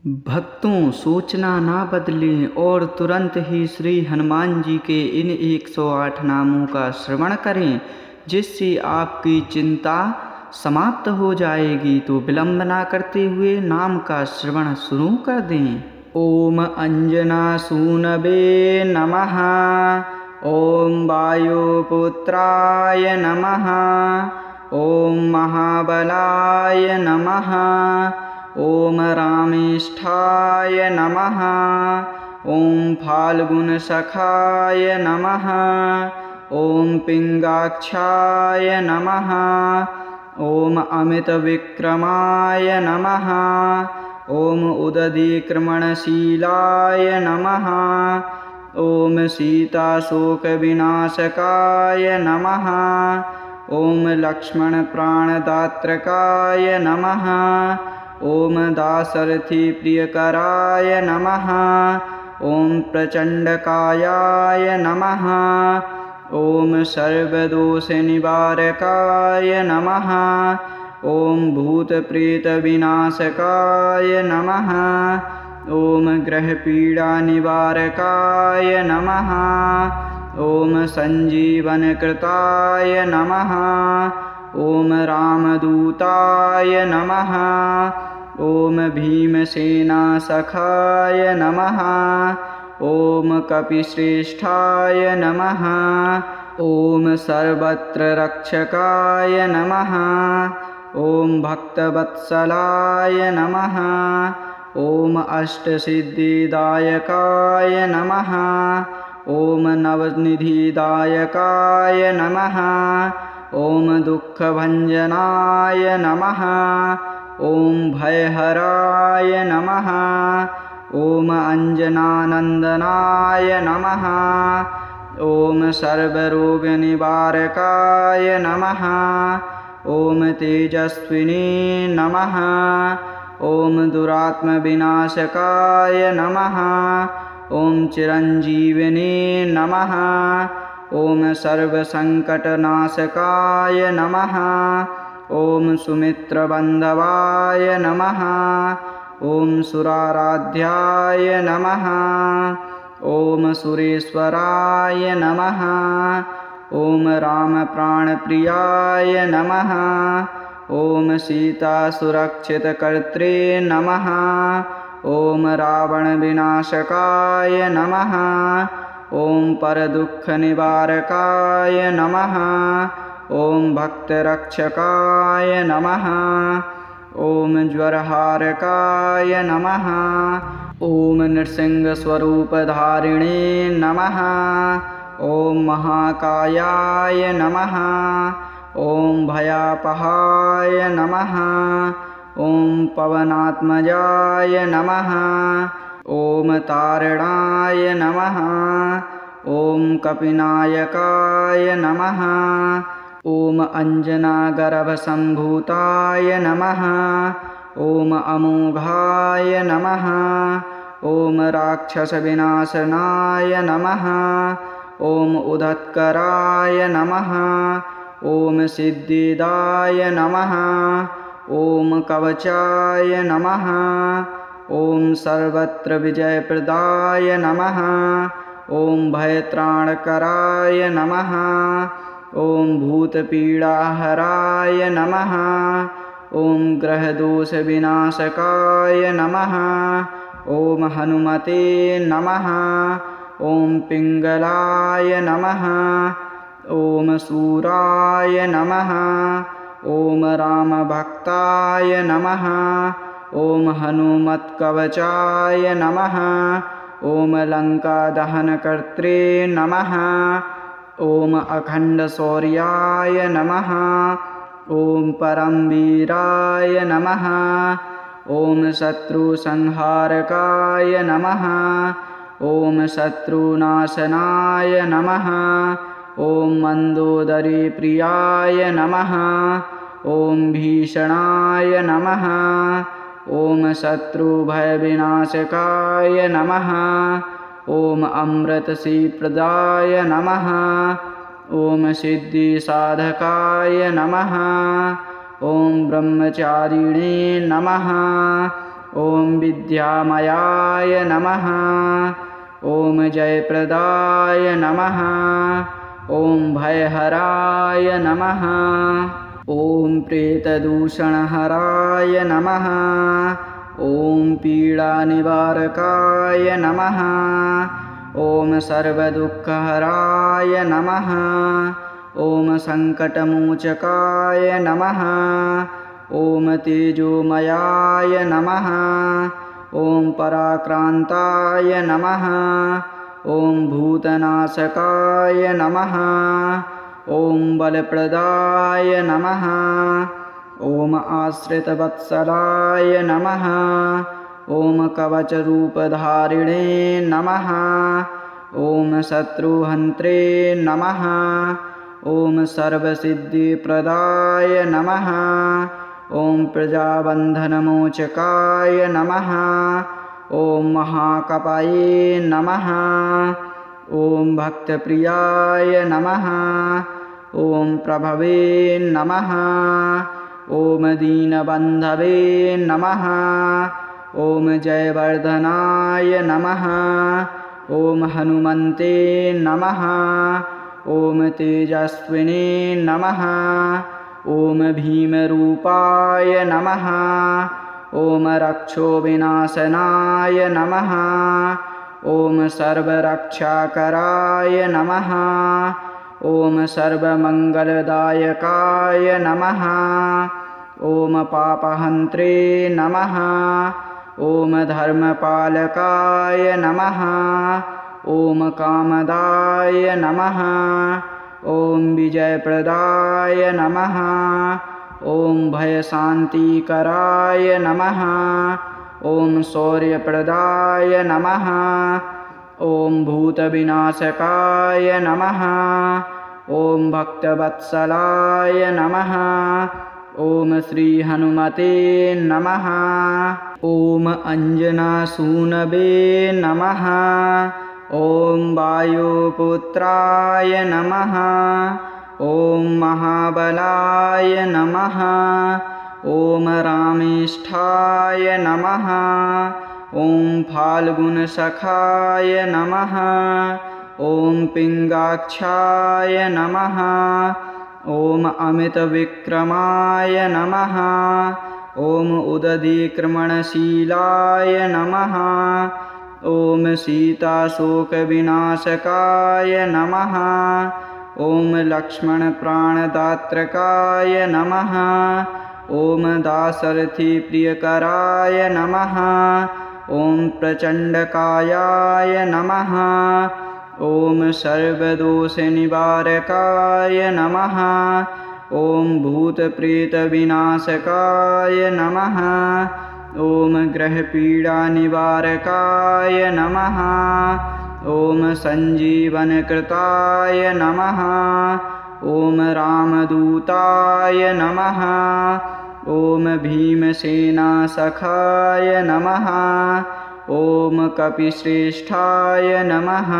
भक्तों, सोचना ना बदलें और तुरंत ही श्री हनुमान जी के इन 108 नामों का श्रवण करें, जिससे आपकी चिंता समाप्त हो जाएगी। तो विलंब ना करते हुए नाम का श्रवण शुरू कर दें। ओम अंजनासूनवे नमः। ओम वायुपुत्राय नमः। ओम महाबलाय नमः। ओम रामेष्ठाय नमः। ओम फाल्गुनसखाय नमः। ओम पिंगाक्षाय नमः। ओम अमितविक्रमाय नमः। ओम उदधिक्रमणशीलाय नमः। ओम सीताशोकविनाशकाय नमः। ओम लक्ष्मणप्राणदात्रकाय नमः। ओम दाशरथिप्रियकराय नमः। ओम प्रचण्डकायाय नमः। ओम सर्वदोषनिवारकाय नमः। ओम भूतप्रेतविनाशकाय नमः। ओम ग्रहपीडानिवारकाय नमः। ओम सञ्जीवनकृताय नमः। ओम रामदूताय नमः। ओम भीमसेनासखाय नमः। ओम कपिश्रेष्ठाय नमः। ओम सर्वत्र रक्षकाय नमः। ओम भक्तवत्सलाय नमः। ओम अष्टसिद्धिदायकाय नमः। ओम नवनिधिदायकाय नमः। ओम दुःखभञ्जनाय नमः। ओम भयहराय नमः। ओम अंजनानन्दनाय नमः। ओम सर्वरोगनिवारकाय नमः। ओम तेजस्विने नमः। ओम दुरात्मविनाशकाय नमः। ओम चिरञ्जीविने नमः। ओम सर्वसङ्कटनाशकाय नमः। ओम सुमित्रबन्धवाय नमः। ओम सुराराध्याय नमः। ओम सुरेश्वराय नमः। ओम रामप्राणप्रियाय नमः। ओम सीतासुरक्षितकर्त्रे नमः। ओम रावणविनाशकाय नमः। ओम परदुःखनिवारकाय नमः। ओम भक्तरक्षकाय नमः। ओम ज्वरहारकाय नमः। ओम नृसिंहस्वरूपधारिणे नमः। ओम महाकायाय नमः। ओम भयापहाय नमः। ओम पवनात्मजाय नमः। ओम तारणाय नमः। ओम कपिनायकाय नमः। ओम अंजनागर्भसम्भूताय नमः। ओम अमोघाय नमः। ओम राक्षसविनाशनाय नमः। ओम उदत्कराय नमः। ओम सिद्धिदाय नमः। ओम कवचाय नमः। ओम सर्वत्र विजयप्रदाय नमः। ओम भयत्राणकराय नमः। ओम भूतपीडाहराय नमः। ओम ग्रहदोषविनाशकाय नमः। ओम हनुमते नमः। ओम पिङ्गलाय नमः। ओम शूराय नमः। ओम रामभक्ताय नमः। ओम हनुमत्कवचाय नमः। ओम लङ्कादहनकर्त्रे नमः। ओम अखण्डशौर्याय नमः। ओम परमवीराय नमः। ओम शत्रुसंहारकाय नमः। ओम शत्रुनाशनाय नमः। ओम मन्दोदरीप्रियाय नमः। ओम भीषणाय नमः। ओम शत्रुभयविनाशकाय नमः। ओम अमृतसीप्रदाय नमः। ओम सिद्धिसाधकाय नमः। ओम ब्रह्मचारिणे नमः। ॐ विद्यामयाय नमः। ॐ जयप्रदाय नमः। ॐ भयहराय नमः। ॐ प्रेतदूषणहराय नमः। ॐ पीडानिवारकाय नमः। ॐ सर्वदुःखहराय नमः। ॐ सङ्कटमोचकाय नमः। ॐ तेजोमयाय नमः। ॐ पराक्रान्ताय नमः। ॐ भूतनाशकाय नमः। ॐ बलप्रदाय नमः। ॐ आश्रितवत्सलाय नमः। ॐ कवचरूपधारिणे नमः। ॐ शत्रुहन्त्रे नमः। ॐ सर्वसिद्धिप्रदाय नमः। ॐ प्रजाबन्धनमोचकाय नमः। ॐ महाकपये नमः। ॐ भक्तप्रियाय नमः। ॐ प्रभवे नमः। ॐ दीनबन्धवे नमः। ॐ जयवर्धनाय नमः। ॐ हनुमन्ते नमः। ॐ तेजस्विने नमः। ॐ भीमरूपाय नमः। ॐ रक्षोविनाशनाय नमः। ॐ सर्वरक्षाकराय नमः। ॐ सर्वमङ्गलदायकाय नमः। ॐ पापहन्त्रे नमः। ॐ धर्मपालकाय नमः। ॐ कामदाय नमः। ॐ विजयप्रदाय नमः। ॐ भयशान्तिकराय नमः। ॐ शौर्यप्रदाय नमः। ॐ भूतविनाशकाय नमः। ॐ भक्तवत्सलाय नमः। ॐ श्रीहनुमते नमः। ॐ अञ्जनासूनवे नमः। ॐ वायुपुत्राय नमः। ॐ महाबलाय नमः। ॐ रामेष्ठाय नमः। ॐ फाल्गुनसखाय नमः। ॐ पिङ्गाक्षाय नमः। ॐ अमितविक्रमाय नमः। ॐ उदधिक्रमणशीलाय नमः। ॐ सीताशोकविनाशकाय नमः। ॐ लक्ष्मणप्राणदात्रकाय नमः। ॐ दाशरथिप्रियकराय नमः। ॐ प्रचण्डकायाय नमः। ॐ सर्वदोषनिवारकाय नमः। ॐ भूतप्रेतविनाशकाय नमः। ॐ ग्रहपीडानिवारकाय नमः। ॐ सञ्जीवनकृताय नमः। ॐ रामदूताय नमः। ॐ भीमसेनासखाय नमः। ॐ कपिश्रेष्ठाय नमः।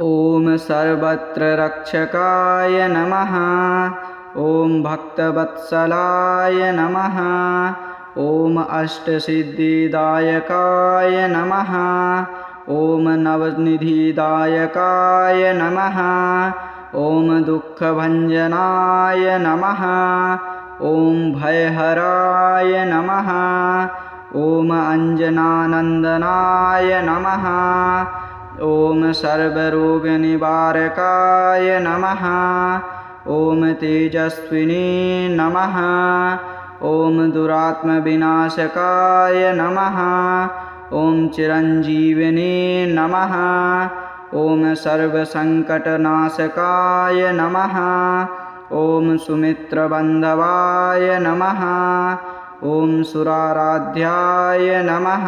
ॐ सर्वत्र रक्षकाय नमः। ॐ भक्तवत्सलाय नमः। ॐ अष्टसिद्धिदायकाय नमः। ॐ नवनिधिदायकाय नमः। ॐ दुःखभञ्जनाय नमः। ॐ भयहराय नमः। ॐ अञ्जनानन्दनाय नमः। ॐ सर्वरोगनिवारकाय नमः। ॐ तेजस्विने नमः। ॐ दुरात्मविनाशकाय नमः। ॐ चिरञ्जीविने नमः। ॐ सर्वसङ्कटनाशकाय नमः। ॐ सुमित्रबन्धवाय नमः। ॐ सुराराध्याय नमः।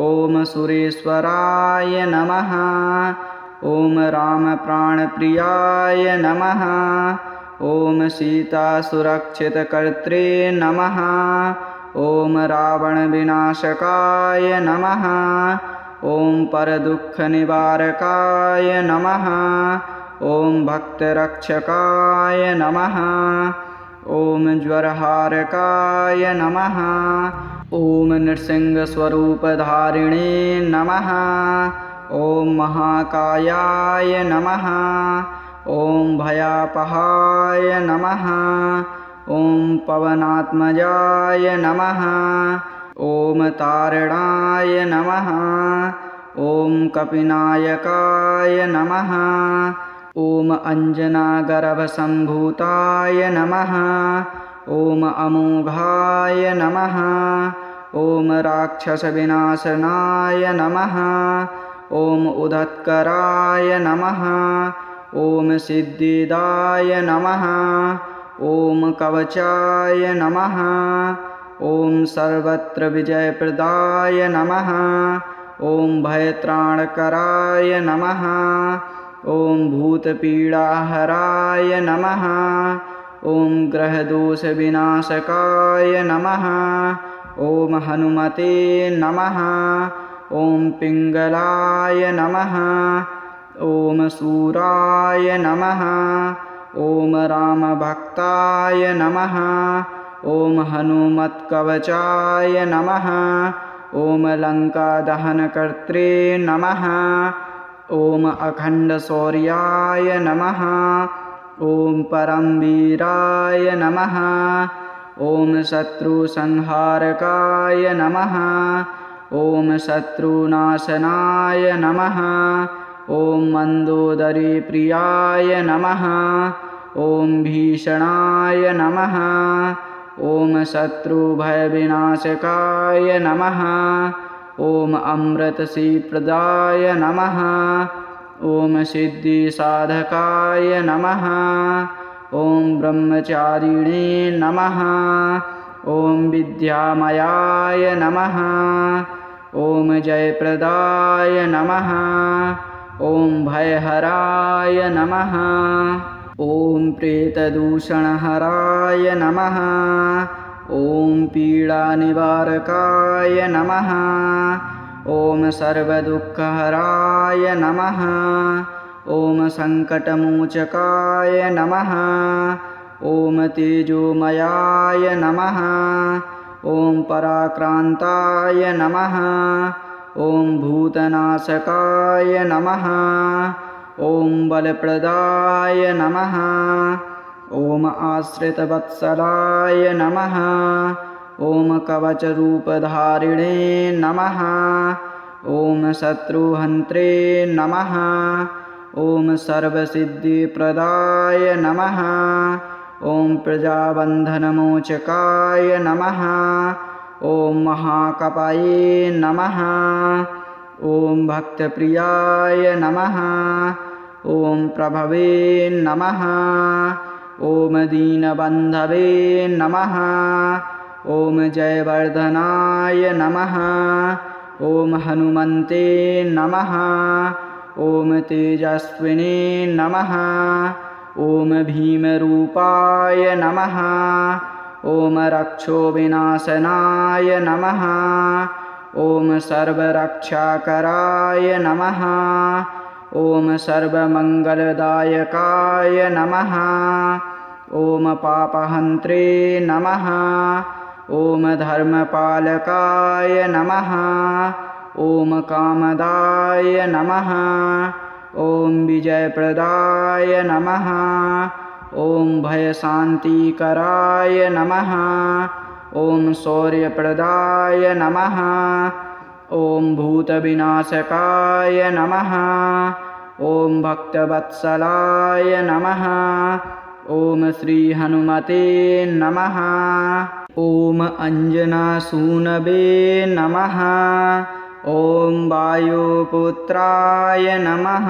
ॐ सुरेश्वराय नमः। ॐ रामप्राणप्रियाय नमः। ॐ सीतासुरक्षितकर्त्रे नमः। ॐ रावणविनाशकाय नमः। ॐ परदुःखनिवारकाय नमः। ॐ भक्तरक्षकाय नमः। ॐ ज्वरहारकाय नमः। ॐ नृसिंहस्वरूपधारिणे नमः। ॐ महाकायाय नमः। ॐ भयापहाय नमः। ॐ पवनात्मजाय नमः। ॐ तारणाय नमः। ॐ कपिनायकाय नमः। ॐ अञ्जनागर्भसम्भूताय नमः। ॐ अमोघाय नमः। ॐ राक्षसविनाशनाय नमः। ॐ उदत्कराय नमः। ॐ सिद्धिदाय नमः। ॐ कवचाय नमः। ॐ सर्वत्र विजयप्रदाय नमः। ॐ भयत्राणकराय नमः। ॐ भूतपीडाहराय नमः। ॐ ग्रहदोषविनाशकाय नमः। ॐ हनुमते नमः। ॐ पिङ्गलाय नमः। ॐ शूराय नमः। ॐ रामभक्ताय नमः। ॐ हनुमत्कवचाय नमः। ॐ लङ्कादहनकर्त्रे नमः। ॐ अखण्डशौर्याय नमः। ॐ परमवीराय नमः। ॐ शत्रुसंहारकाय नमः। ॐ शत्रुनाशनाय नमः। ॐ मन्दोदरीप्रियाय नमः। ॐ भीषणाय नमः। ॐ शत्रुभयविनाशकाय नमः। ॐ अमृतसीप्रदाय नमः। ॐ सिद्धिसाधकाय नमः। ॐ ब्रह्मचारिणे नमः। ॐ विद्यामयाय नमः। ॐ जयप्रदाय नमः। ॐ भयहराय नमः। ॐ प्रेतदूषणहराय नमः। ॐ पीडानिवारकाय नमः। ॐ सर्वदुःखहराय नमः। ॐ सङ्कटमोचकाय नमः। ॐ तेजोमयाय नमः। ॐ पराक्रान्ताय नमः। ॐ भूतनाशकाय नमः। ॐ बलप्रदाय नमः। ॐ आश्रितवत्सलाय नमः। ॐ कवचरूपधारिणे नमः। ॐ शत्रुहन्त्रे नमः। ॐ सर्वसिद्धिप्रदाय नमः। ॐ प्रजाबन्धनमोचकाय नमः। ॐ महाकपये नमः। ॐ भक्तप्रियाय नमः। ॐ प्रभवे नमः। ॐ दीनबन्धवे नमः। ॐ जयवर्धनाय नमः। ॐ हनुमन्ते नमः। ॐ तेजस्विने नमः। ॐ भीमरूपाय नमः। ॐ रक्षोविनाशनाय नमः। ॐ सर्वरक्षाकराय नमः। ॐ सर्वमङ्गलदायकाय नमः। ॐ पापहन्त्रे नमः। ॐ धर्मपालकाय नमः। ॐ कामदाय नमः। ॐ विजयप्रदाय नमः। ॐ भयशान्तिकराय नमः। ॐ शौर्यप्रदाय नमः। ॐ भूतविनाशकाय नमः। ॐ भक्तवत्सलाय नमः। ॐ श्रीहनुमते नमः। ॐ अञ्जनासूनवे नमः। ॐ वायुपुत्राय नमः।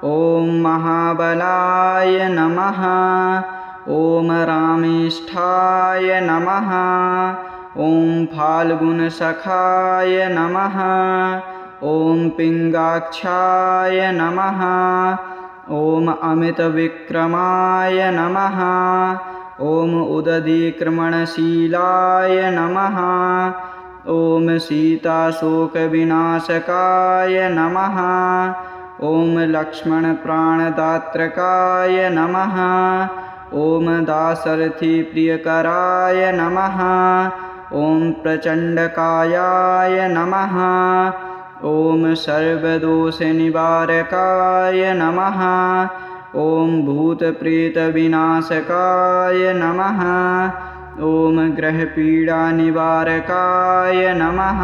ॐ महाबलाय नमः। ॐ रामेष्ठाय नमः। ॐ फाल्गुनसखाय नमः। ॐ पिङ्गाक्षाय नमः। ॐ अमितविक्रमाय नमः। ॐ उदधिक्रमणशीलाय नमः। ॐ सीताशोकविनाशकाय नमः। ॐ लक्ष्मणप्राणदात्रकाय नमः। ॐ दाशरथिप्रियकराय नमः। ॐ प्रचण्डकायाय नमः ॐ सर्वदोषनिवारकाय नमः ॐ भूतप्रेतविनाशकाय नमः ॐ ग्रहपीडानिवारकाय नमः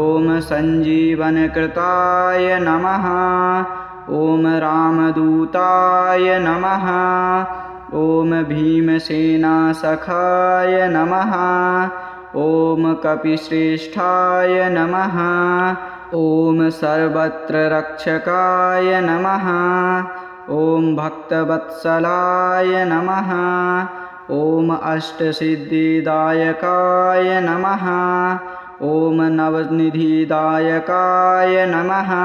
ॐ सञ्जीवनकृताय नमः ॐ रामदूताय नमः ॐ भीमसेनासखाय नमः ॐ कपिश्रेष्ठाय नमः ॐ सर्वत्र रक्षकाय नमः ॐ भक्तवत्सलाय नमः ॐ अष्टसिद्धिदायकाय नमः ॐ नवनिधिदायकाय नमः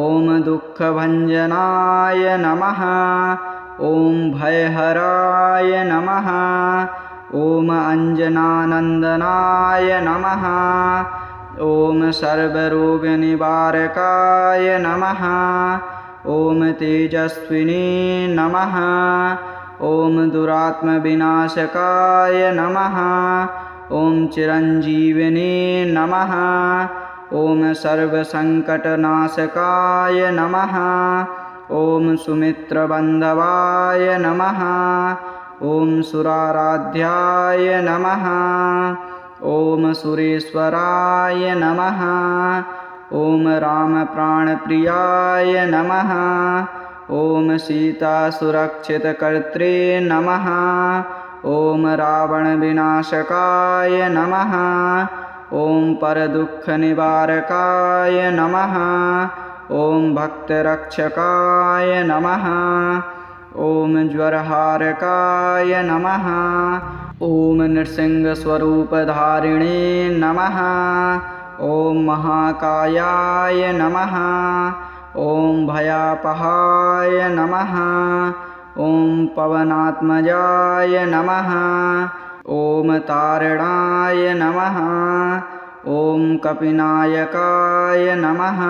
ॐ दुःखभञ्जनाय नमः ॐ भयहराय नमः ॐ अञ्जनानन्दनाय नमः ॐ सर्वरोगनिवारकाय नमः ॐ तेजस्विने नमः ॐ दुरात्मविनाशकाय नमः ॐ चिरञ्जीविने नमः ॐ सर्वसङ्कटनाशकाय नमः ॐ सुमित्रबन्धवाय नमः ॐ सुराराध्याय नमः ॐ सुरेश्वराय नमः ॐ रामप्राणप्रियाय नमः ॐ सीतासुरक्षितकर्त्रे नमः ॐ रावणविनाशकाय नमः ॐ परदुःखनिवारकाय नमः ॐ भक्तरक्षकाय नमः ॐ ज्वरहारकाय नमः ॐ नृसिंहस्वरूपधारिणे नमः ॐ महाकायाय नमः ॐ भयापहाय नमः ॐ पवनात्मजाय नमः ॐ तारणाय नमः ॐ कपिनायकाय नमः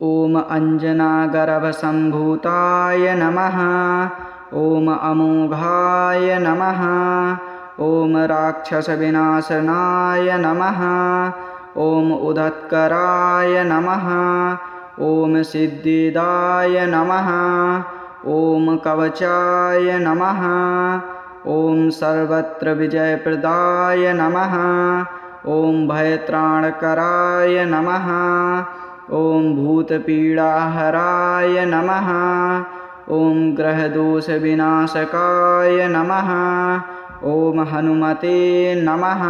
ॐ अञ्जनागर्भसम्भूताय नमः ॐ अमोघाय नमः ॐ राक्षसविनाशनाय नमः ॐ उदत्कराय नमः ॐ सिद्धिदाय नमः ॐ कवचाय नमः ॐ सर्वत्र विजयप्रदाय नमः ॐ भयत्राणकराय नमः ॐ भूतपीडाहराय नमः ॐ ग्रहदोषविनाशकाय नमः ॐ हनुमते नमः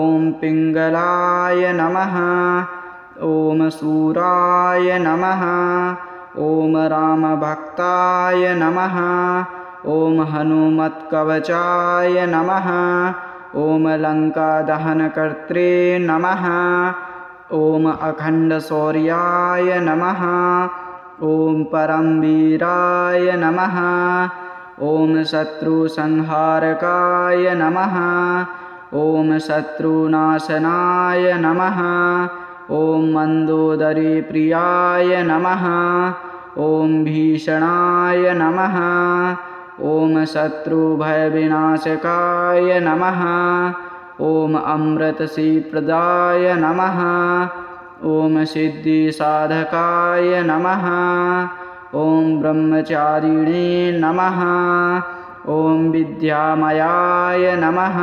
ॐ पिङ्गलाय नमः ॐ सूराय नमः ॐ रामभक्ताय नमः ॐ हनुमत्कवचाय नमः ॐ लङ्कादहनकर्त्रे नमः ॐ अखण्डशौर्याय नमः ॐ परमवीराय नमः ॐ शत्रुसंहारकाय नमः ॐ शत्रुनाशनाय नमः ॐ मन्दोदरीप्रियाय नमः ॐ भीषणाय नमः ॐ शत्रुभयविनाशकाय नमः ॐ अमृतसीप्रदाय नमः ॐ सिद्धिसाधकाय नमः ॐ ब्रह्मचारिणे नमः ॐ विद्यामयाय नमः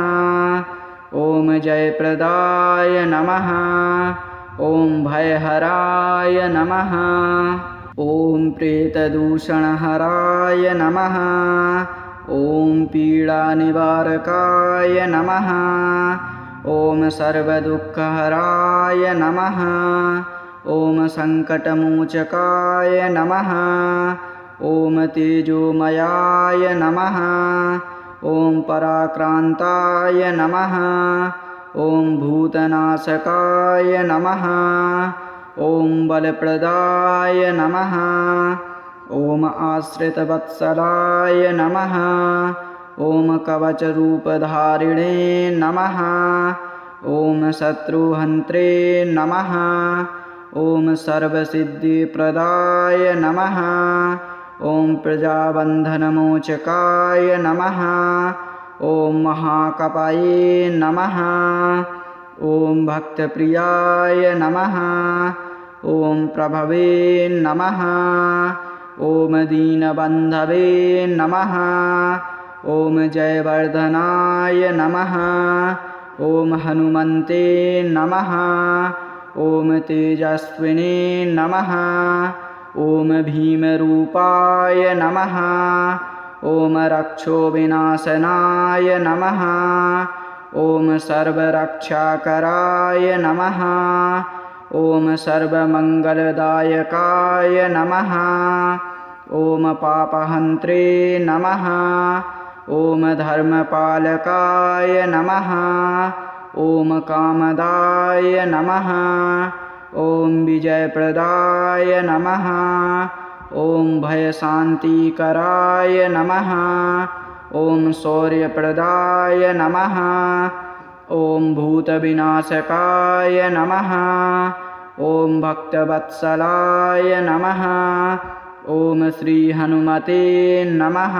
ॐ जयप्रदाय नमः ॐ भयहराय नमः ॐ प्रेतदूषणहराय नमः ॐ पीडानिवारकाय नमः ॐ सर्वदुःखहराय नमः ॐ सङ्कटमोचकाय नमः ॐ तेजोमयाय नमः ॐ पराक्रान्ताय नमः ॐ भूतनाशकाय नमः ॐ बलप्रदाय नमः ॐ आश्रितवत्सलाय नमः ॐ कवचरूपधारिणे नमः ॐ शत्रुहन्त्रे नमः ॐ सर्वसिद्धिप्रदाय नमः ॐ प्रजाबन्धनमोचकाय नमः ॐ महाकपये नमः। ॐ भक्तप्रियाय नमः। ॐ प्रभवे नमः। ॐ दीनबन्धवे नमः। ॐ जयवर्धनाय नमः। ॐ हनुमन्ते नमः। ॐ तेजस्विने नमः। ॐ भीमरूपाय नमः। ॐ रक्षोविनाशनाय नमः। ॐ सर्वरक्षाकराय नमः। ॐ सर्वमङ्गलदायकाय नमः। ॐ पापहन्त्रे नमः। ॐ धर्मपालकाय नमः। ॐ कामदाय नमः। ॐ विजयप्रदाय नमः। ॐ भयशान्तिकराय नमः। ॐ शौर्यप्रदाय नमः। ॐ भूतविनाशकाय नमः। ॐ भक्तवत्सलाय नमः। ॐ श्रीहनुमते नमः।